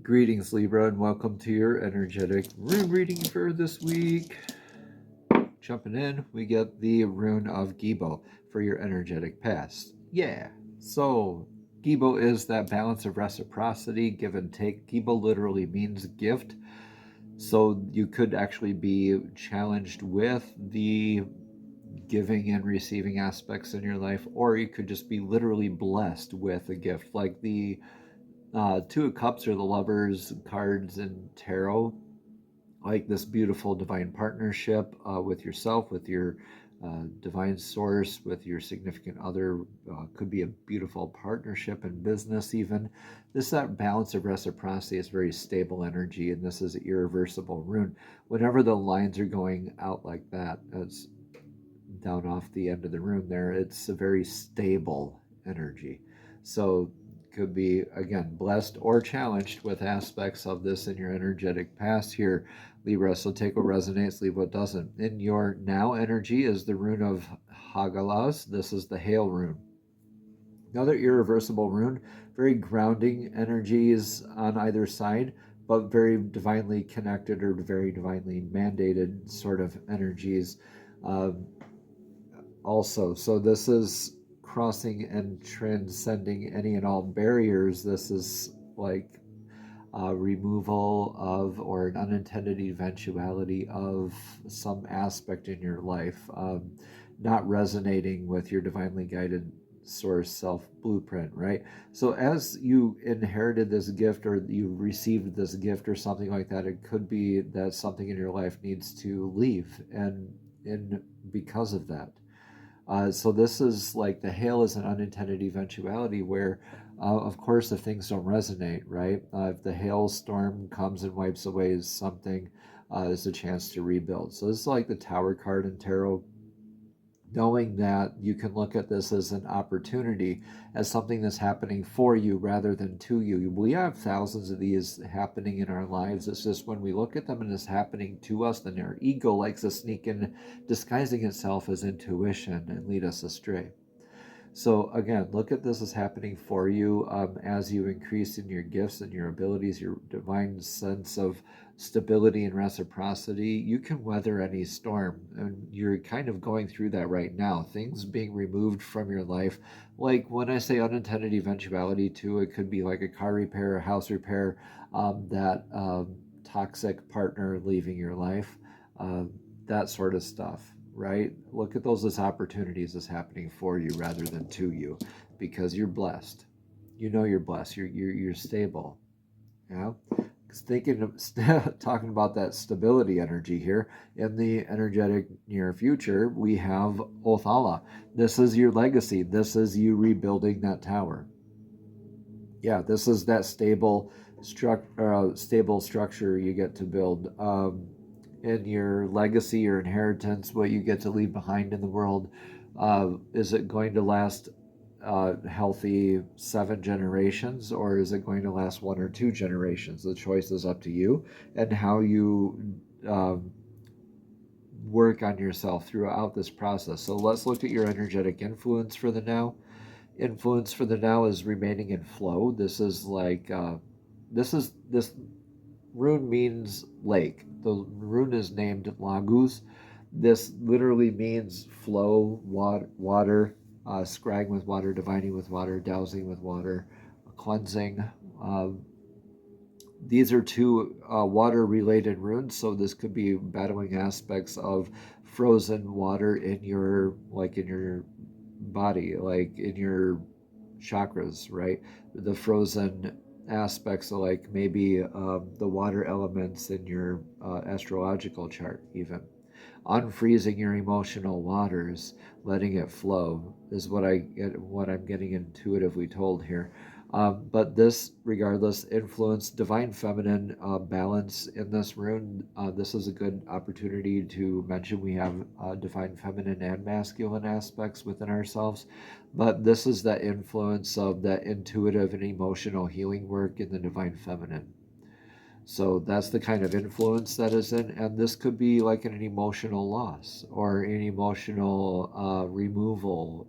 Greetings, Libra, and welcome to your energetic rune reading for this week. Jumping in, we get the rune of Gibo for your energetic past. Yeah, so Gibo is that balance of reciprocity, give and take. Gibo literally means gift, so you could actually be challenged with the giving and receiving aspects in your life, or you could just be literally blessed with a gift, like the Two of Cups are the lovers cards in tarot, like this beautiful divine partnership with yourself, with your divine source, with your significant other. Could be a beautiful partnership in business, even. That balance of reciprocity is very stable energy, and this is an irreversible rune. Whenever the lines are going out like that, it's down off the end of the rune there, it's a very stable energy. So could be, again, blessed or challenged with aspects of this in your energetic past here, Libra. So take what resonates, leave what doesn't. In your now energy is the rune of Hagalas. This is the hail rune. Another irreversible rune, very grounding energies on either side, but very divinely connected or very divinely mandated sort of energies. Also, so this is crossing and transcending any and all barriers. This is like removal of or an unintended eventuality of some aspect in your life, not resonating with your divinely guided source self blueprint, right? So as you inherited this gift or you received this gift or something like that, it could be that something in your life needs to leave, and because of that. So this is like the hail is an unintended eventuality where, of course, if things don't resonate, right? If the hailstorm comes and wipes away something, there's a chance to rebuild. So this is like the Tower card in tarot, knowing that you can look at this as an opportunity, as something that's happening for you rather than to you. We have thousands of these happening in our lives. It's just when we look at them and it's happening to us, then our ego likes to sneak in, disguising itself as intuition and lead us astray. So again, look at this as happening for you as you increase in your gifts and your abilities, your divine sense of stability and reciprocity. You can weather any storm, and you're kind of going through that right now. Things being removed from your life, like when I say unintended eventuality too, it could be like a car repair, a house repair, that toxic partner leaving your life, that sort of stuff, right? Look at those as opportunities as happening for you rather than to you, because you're blessed. You know you're blessed. You're stable. Yeah. Thinking of talking about that stability energy here in the energetic near future, we have Othala. This is your legacy. This is you rebuilding that tower. Yeah, this is that stable structure you get to build. In your legacy, your inheritance, what you get to leave behind in the world. Is it going to last healthy 7 generations, or is it going to last 1 or 2 generations? The choice is up to you and how you work on yourself throughout this process. So let's look at your energetic influence for the now. Influence for the now is remaining in flow. This is like this rune means lake. The rune is named Lagus. This literally means flow, water, scrying with water, divining with water, dowsing with water, cleansing. These are two water-related runes, so this could be battling aspects of frozen water in your body, like in your chakras, right? The frozen aspects of like maybe the water elements in your astrological chart, even unfreezing your emotional waters, letting it flow is what I'm getting intuitively told here. But this, regardless, influence divine feminine balance in this rune. This is a good opportunity to mention we have divine feminine and masculine aspects within ourselves. But this is the influence of that intuitive and emotional healing work in the divine feminine. So that's the kind of influence that is in, and this could be like an emotional loss or an emotional removal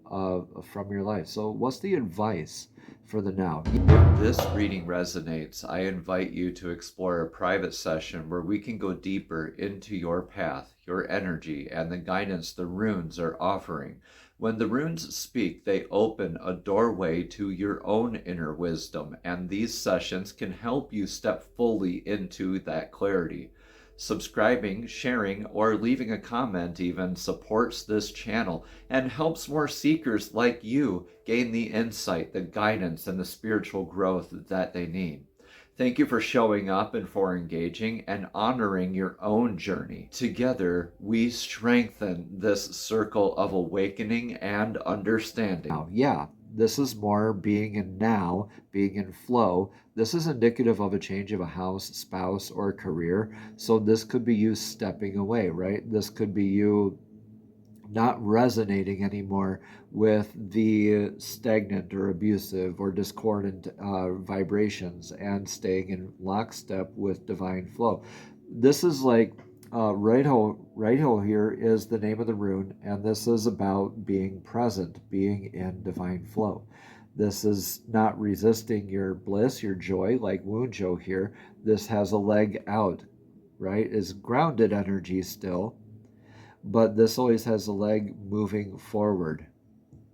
from your life. So what's the advice for the now. If this reading resonates, I invite you to explore a private session where we can go deeper into your path, your energy, and the guidance the runes are offering. When the runes speak, they open a doorway to your own inner wisdom, and these sessions can help you step fully into that clarity. Subscribing, sharing, or leaving a comment even supports this channel and helps more seekers like you gain the insight, the guidance, and the spiritual growth that they need. Thank you for showing up and for engaging and honoring your own journey. Together, we strengthen this circle of awakening and understanding. Now, yeah, this is more being in now, being in flow. This is indicative of a change of a house, spouse, or career. So this could be you stepping away, right? This could be you not resonating anymore with the stagnant or abusive or discordant vibrations and staying in lockstep with divine flow. This is like Righto here is the name of the rune, and this is about being present, being in divine flow. This is not resisting your bliss, your joy, like Wunjo here. This has a leg out, right? Is grounded energy still, but this always has a leg moving forward,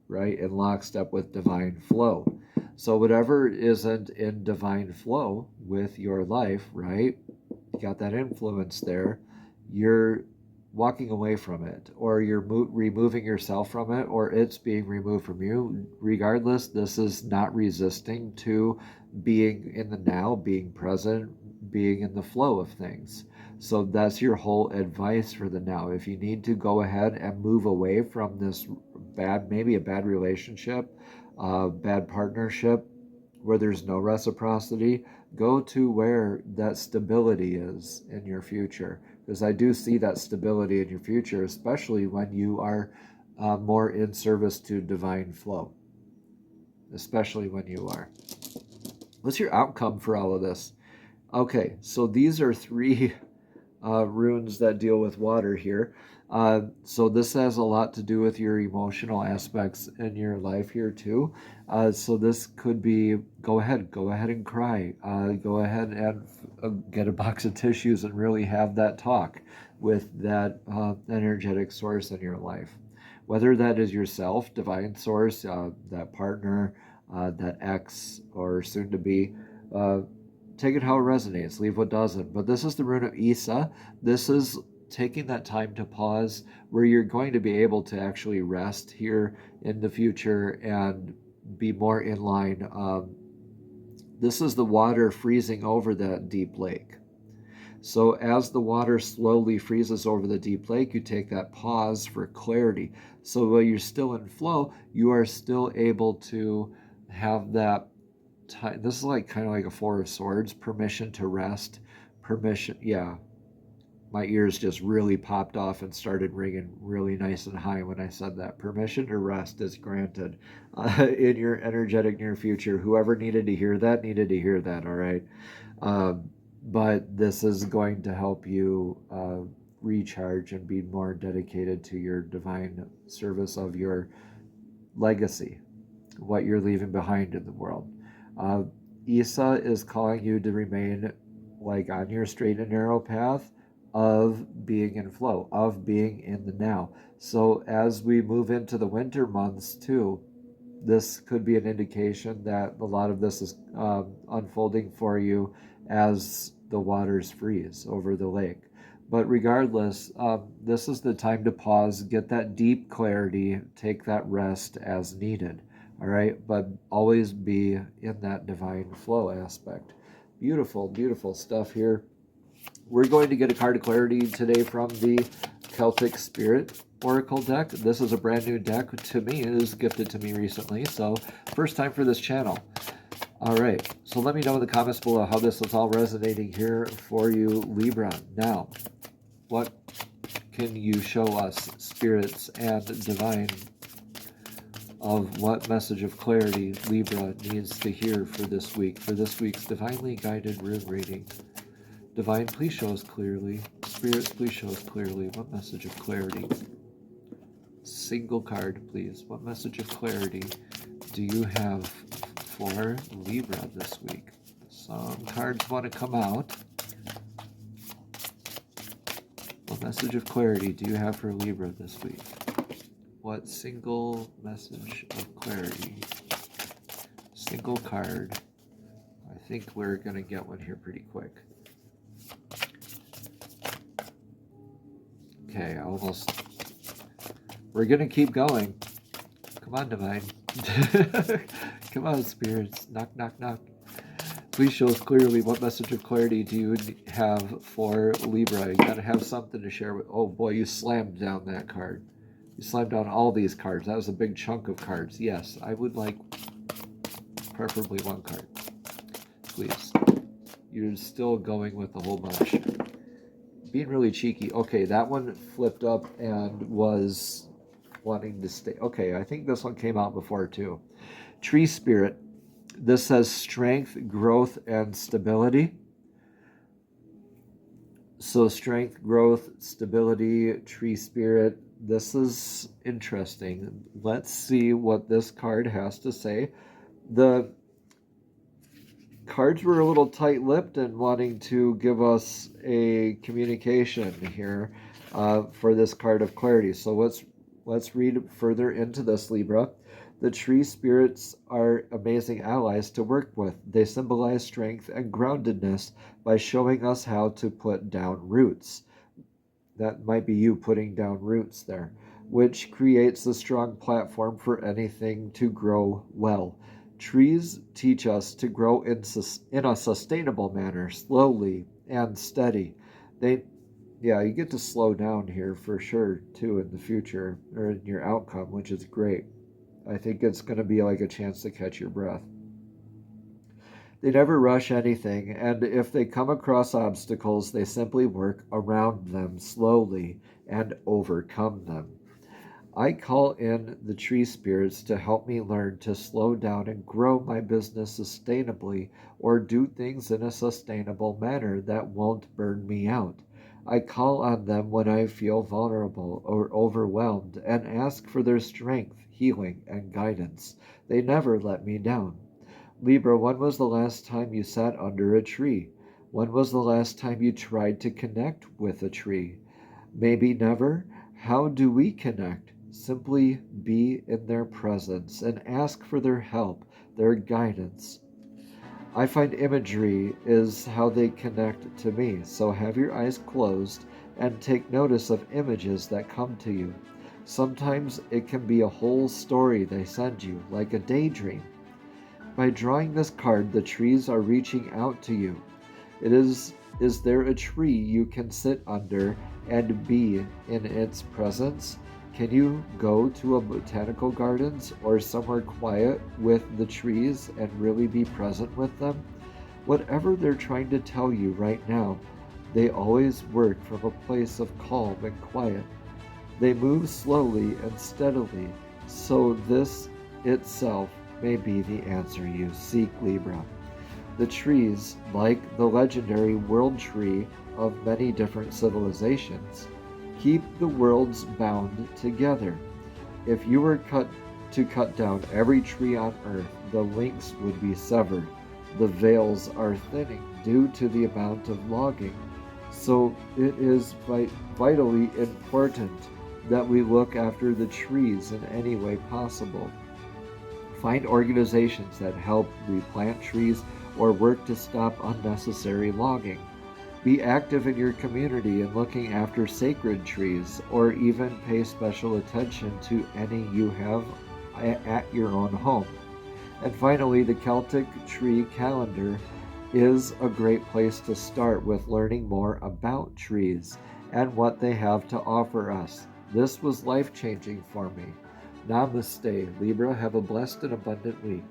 right? In lockstep with divine flow. So whatever isn't in divine flow with your life, right? You got that influence there. You're walking away from it, or you're removing yourself from it, or it's being removed from you. Regardless, this is not resisting to being in the now, being present, being in the flow of things. So that's your whole advice for the now. If you need to go ahead and move away from this maybe a bad relationship, bad partnership, where there's no reciprocity, go to where that stability is in your future. Because I do see that stability in your future, especially when you are more in service to divine flow. Especially when you are. What's your outcome for all of this? Okay, so these are three runes that deal with water here. So this has a lot to do with your emotional aspects in your life here too. So this could be, go ahead and cry. Go ahead and get a box of tissues and really have that talk with that energetic source in your life. Whether that is yourself, divine source, that partner, that ex, or soon to be, take it how it resonates, leave what doesn't. But this is the rune of Isa. This is taking that time to pause, where you're going to be able to actually rest here in the future and be more in line. This is the water freezing over that deep lake. So as the water slowly freezes over the deep lake, you take that pause for clarity. So while you're still in flow, you are still able to have that time. This is like kind of like a Four of Swords, permission to rest, permission. Yeah, my ears just really popped off and started ringing really nice and high when I said that. Permission to rest is granted in your energetic near future. Whoever needed to hear that, all right? But this is going to help you recharge and be more dedicated to your divine service of your legacy, what you're leaving behind in the world. Isa is calling you to remain like on your straight and narrow path of being in flow, of being in the now. So as we move into the winter months too, this could be an indication that a lot of this is unfolding for you as the waters freeze over the lake. But regardless, this is the time to pause, get that deep clarity, take that rest as needed. All right, but always be in that divine flow aspect. Beautiful, beautiful stuff here. We're going to get a card of clarity today from the Celtic Spirit Oracle deck. This is a brand new deck to me. It was gifted to me recently, so first time for this channel. All right, so let me know in the comments below how this is all resonating here for you, Libra. Now, what can you show us, spirits and divine, of what message of clarity Libra needs to hear for this week, for this week's divinely guided rune reading? Divine, please show us clearly. Spirits, please show us clearly. What message of clarity? Single card, please. What message of clarity do you have for Libra this week? Some cards want to come out. What message of clarity do you have for Libra this week? What single message of clarity? Single card. I think we're going to get one here pretty quick. Okay, we're going to keep going. Come on, Divine. Come on, spirits. Knock, knock, knock. Please show us clearly what message of clarity do you have for Libra. You got to have something to share with. Oh boy, you slammed down that card. You slammed down all these cards. That was a big chunk of cards. Yes, I would like preferably one card. Please. You're still going with a whole bunch. Being really cheeky. Okay, that one flipped up and was wanting to stay. Okay, I think this one came out before too. Tree Spirit. This says strength, growth, and stability. So strength, growth, stability, Tree Spirit. This is interesting. Let's see what this card has to say. The cards were a little tight-lipped and wanting to give us a communication here for this card of clarity. So let's read further into this, Libra. The tree spirits are amazing allies to work with. They symbolize strength and groundedness by showing us how to put down roots. That might be you putting down roots there, which creates a strong platform for anything to grow well. Trees teach us to grow in a sustainable manner, slowly and steady. You get to slow down here for sure, too, in the future, or in your outcome, which is great. I think it's going to be like a chance to catch your breath. They never rush anything, and if they come across obstacles, they simply work around them slowly and overcome them. I call in the tree spirits to help me learn to slow down and grow my business sustainably, or do things in a sustainable manner that won't burn me out. I call on them when I feel vulnerable or overwhelmed and ask for their strength, healing, and guidance. They never let me down. Libra, when was the last time you sat under a tree? When was the last time you tried to connect with a tree? Maybe never. How do we connect? Simply be in their presence and ask for their help, their guidance. I find imagery is how they connect to me, so have your eyes closed and take notice of images that come to you. Sometimes it can be a whole story they send you, like a daydream. By drawing this card, the trees are reaching out to you. Is there a tree you can sit under and be in its presence? Can you go to a botanical gardens or somewhere quiet with the trees and really be present with them? Whatever they're trying to tell you right now, they always work from a place of calm and quiet. They move slowly and steadily, so this itself may be the answer you seek, Libra. The trees, like the legendary world tree of many different civilizations, keep the worlds bound together. If you were to cut down every tree on earth, the links would be severed. The veils are thinning due to the amount of logging. So it is vitally important that we look after the trees in any way possible. Find organizations that help replant trees or work to stop unnecessary logging. Be active in your community in looking after sacred trees, or even pay special attention to any you have at your own home. And finally, the Celtic tree calendar is a great place to start with learning more about trees and what they have to offer us. This was life-changing for me. Namaste, Libra. Have a blessed and abundant week.